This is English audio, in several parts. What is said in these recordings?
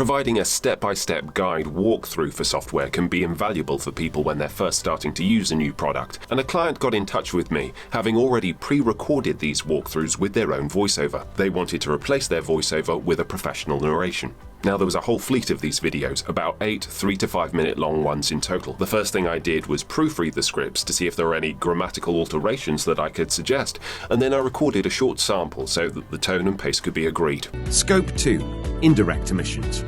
Providing a step-by-step guide walkthrough for software can be invaluable for people when they're first starting to use a new product, and a client got in touch with me, having already pre-recorded these walkthroughs with their own voiceover. They wanted to replace their voiceover with a professional narration. Now, there was a whole fleet of these videos, about 8 3 to 5 minute long ones in total. The first thing I did was proofread the scripts to see if there were any grammatical alterations that I could suggest, and then I recorded a short sample so that the tone and pace could be agreed. Scope 2. Indirect emissions.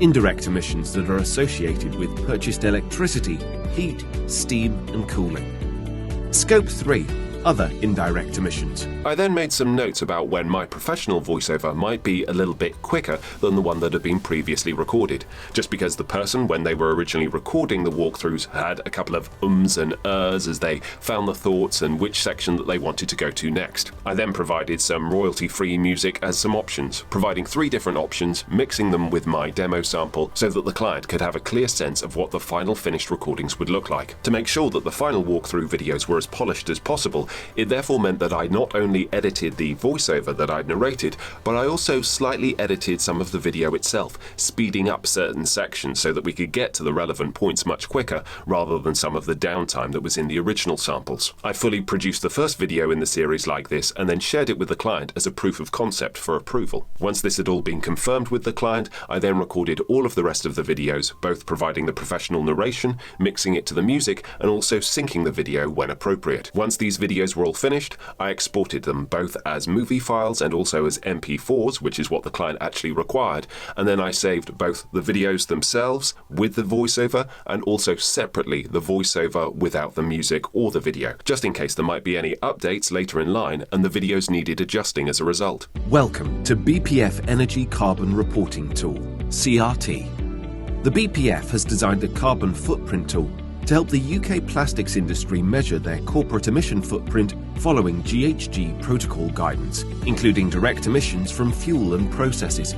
Indirect emissions that are associated with purchased electricity, heat, steam and cooling. Scope 3. Other indirect emissions. I then made some notes about when my professional voiceover might be a little bit quicker than the one that had been previously recorded, just because the person, when they were originally recording the walkthroughs, had a couple of ums and ers as they found the thoughts and which section that they wanted to go to next. I then provided some royalty-free music as some options, providing 3 different options, mixing them with my demo sample so that the client could have a clear sense of what the final finished recordings would look like. To make sure that the final walkthrough videos were as polished as possible, it therefore meant that I not only edited the voiceover that I'd narrated, but I also slightly edited some of the video itself, speeding up certain sections so that we could get to the relevant points much quicker, rather than some of the downtime that was in the original samples. I fully produced the first video in the series like this, and then shared it with the client as a proof of concept for approval. Once this had all been confirmed with the client, I then recorded all of the rest of the videos, both providing the professional narration, mixing it to the music, and also syncing the video when appropriate. Once these videos were all finished, I exported them both as movie files and also as MP4s, which is what the client actually required, and then I saved both the videos themselves with the voiceover and also separately the voiceover without the music or the video, just in case there might be any updates later in line and the videos needed adjusting as a result. Welcome to BPF Energy Carbon Reporting Tool, CRT. The BPF has designed a carbon footprint tool to help the UK plastics industry measure their corporate emission footprint following GHG protocol guidance, including direct emissions from fuel and processes,